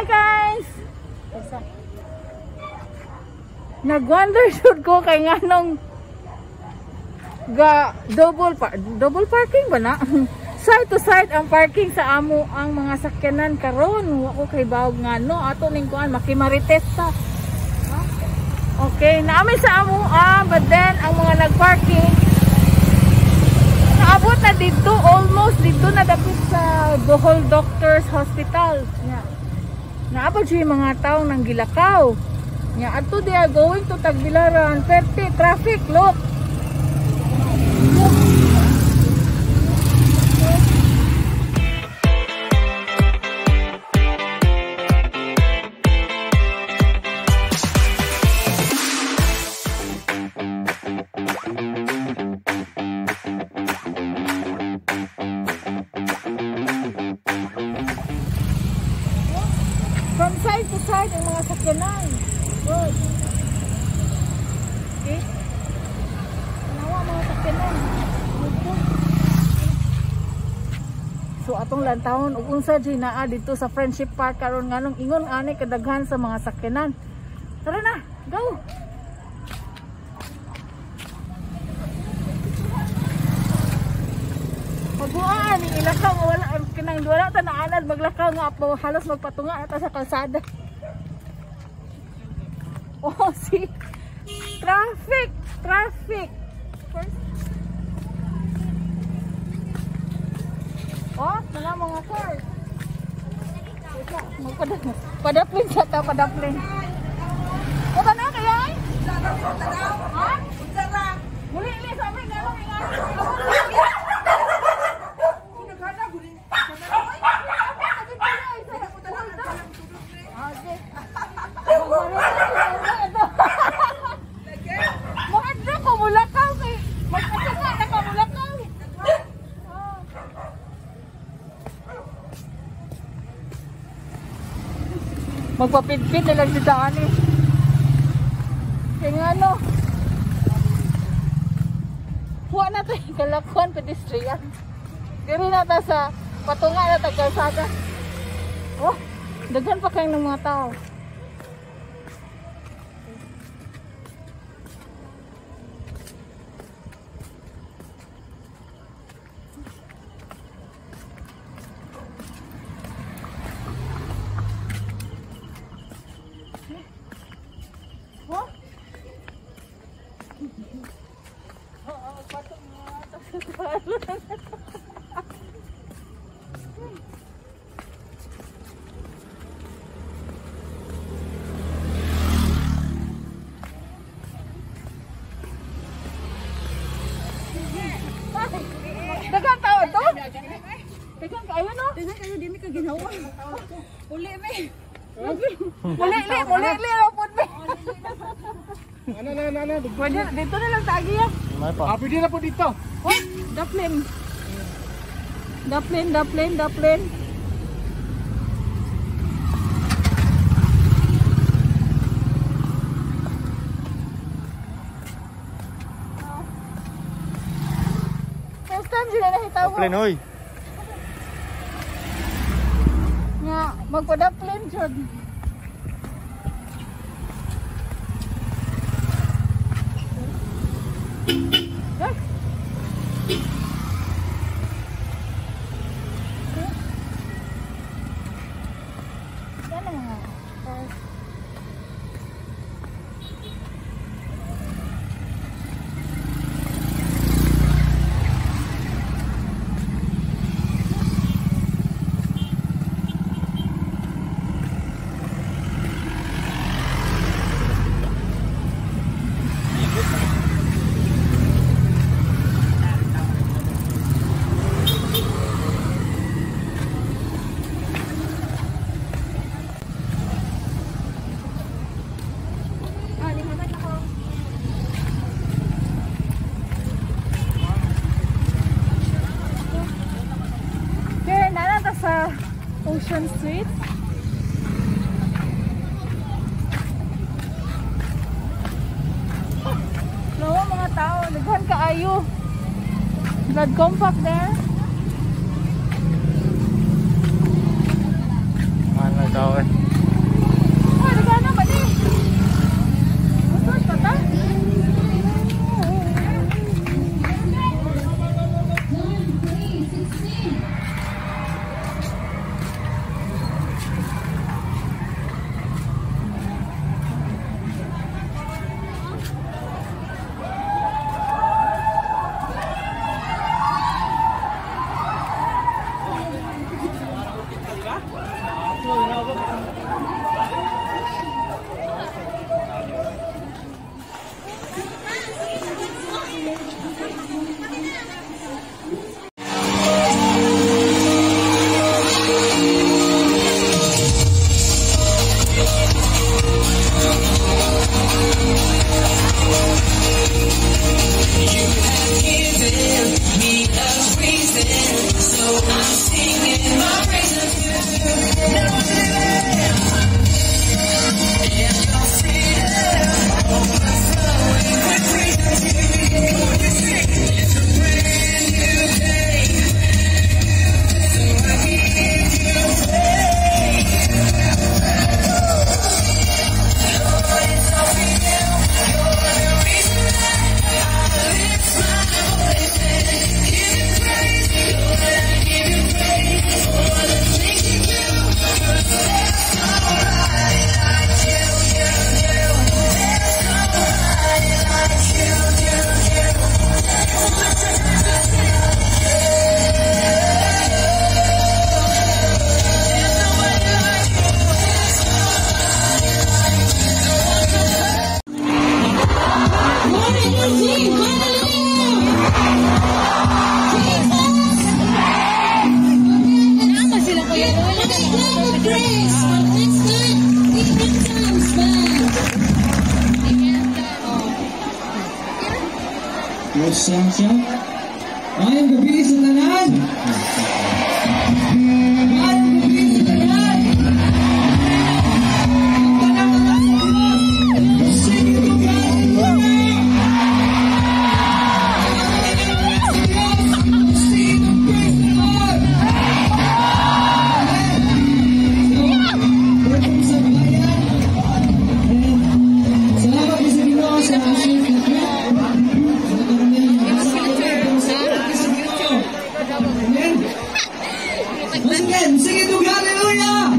Hi guys! Nag-wonder shoot ko kay nganong double parking ba na? Side to side ang parking sa amo ang mga sakyanan karon. Wa ko kay bawog ngano ato ning kuan makimarites ta. Okay, naamay sa amo but then ang mga nag-parking naabot na dito, almost dito na dapit sa Bohol Doctors Hospital. Yeah. Naabot siya yung mga tao ng Gilakaw. Yeah, ato they are going to Tagbilaran. Perte, traffic, look. From side to side ang mga sakyanan. Good. Okay. Nawa mga sakyanan. So atong lantawon ug unsa jay naa dito sa Friendship Park karon nganong ingon ani kadaghan sa mga sakyanan. Tara na, go. Pagbuan ni ilakaw wala kinang wala ta naanad maglakaw nga apo halos magpatunga ata sa kalsada. Oh, see. Traffic. First. Oh, wala mga cars. Padaplin siya ta, padaplin. O ka na kaya ay? Ha? Muli sa amin ngalong ingat. Magpapidpid na lang si daan eh. Kaya nga no. Huwag na ito yung kalakuan pedestrian. Diri na ito sa patunga na ito kalsada. Oh, daghan pa kayo ng mga tao. Dagan tao to? Dagan kayo no? Dagan kayo di mi ka ginawa. Uli mi. Muli rapod mi. Ana. Pwede dito na lang tagi ya. Pwede na po dito. Oh, daplin. Daplin hoy. Nga, magpadaplin jud. Ocean Street. Nawa mga tao, daghan kaayo. Blood compact there. Ano daw eh. Siya. Ayang gabi sa tanan! Ayang gabi sa tanan! Sige mo ba? Sige tu, haleluya!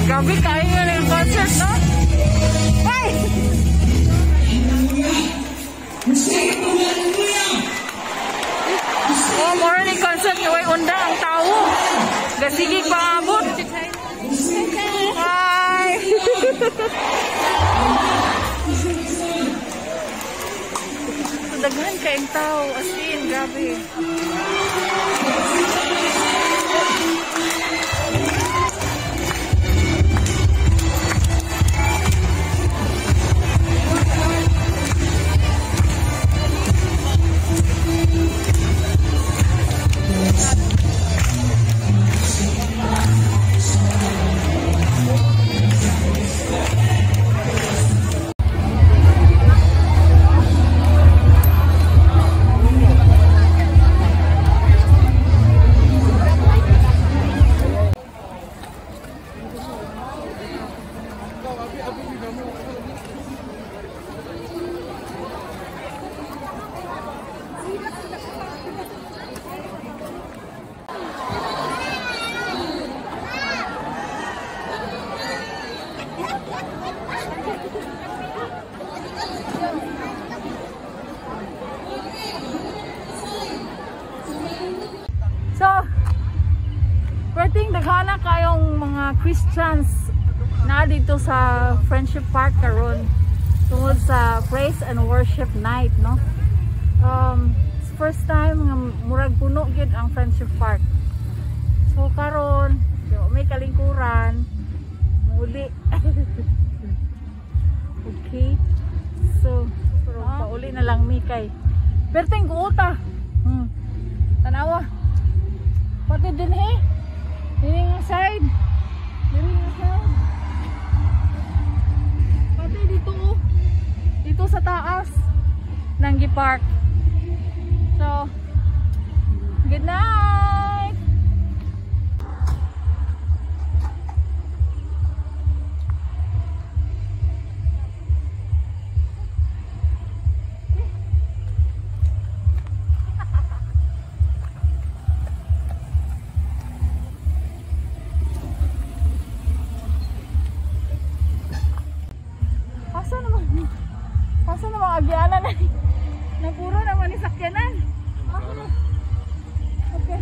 Grabe kayo yung concert, no? Hey! Oh, morning concert yung way unda ang tao. Gasigig paabot. Hi! Daghan kayong tao. As in, grabe. So, pwedeng daghana kayong mga Christians na dito sa Friendship Park karon tungod sa praise and worship night, no? First time nga murag puno gyud ang Friendship Park. So karon, may kalingkuran, muli. Okay. So, pauli na lang mi kay. Perting guota. Tanawa. Pati din diri nga side. Pati dito dito sa taas ng Park. So Good night. Asa naman agyanan na na puro naman ni sakyanan. Okay.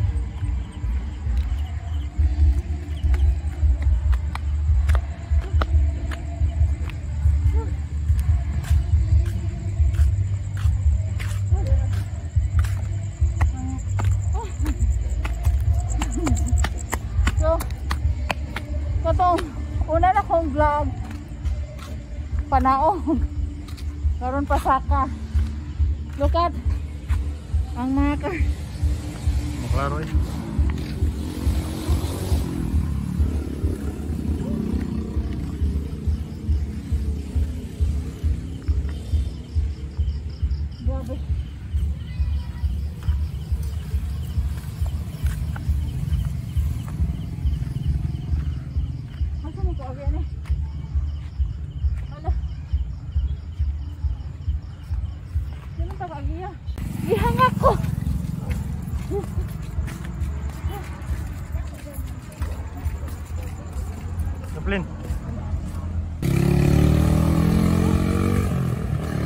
So, katong una na kong vlog panaog karon pasaka. Look at ang mga car. Maklaro eh. Grabe. Masa mo ko abi ani? Ala. Ano ta kagiya? Gihangak ko. Chaplin.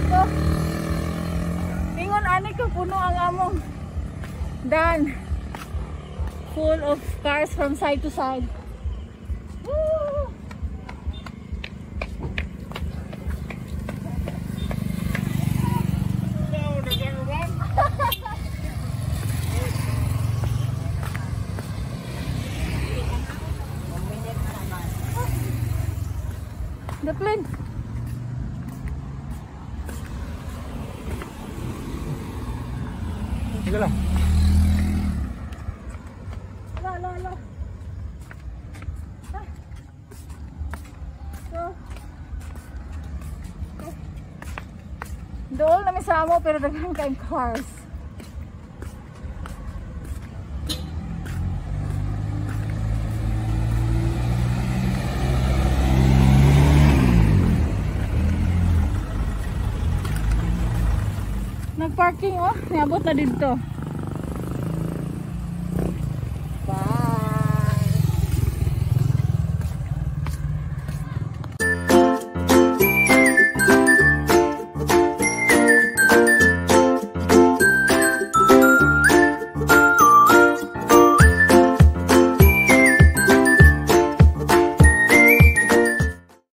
So, ingon ani ka puno ang among dan. Full of cars from side to side. Woo! The plane. Sige lang. Ala. Ah. So, doon namin sa amo pero daghan kayong cars. Nagparking oh, niabot na dito.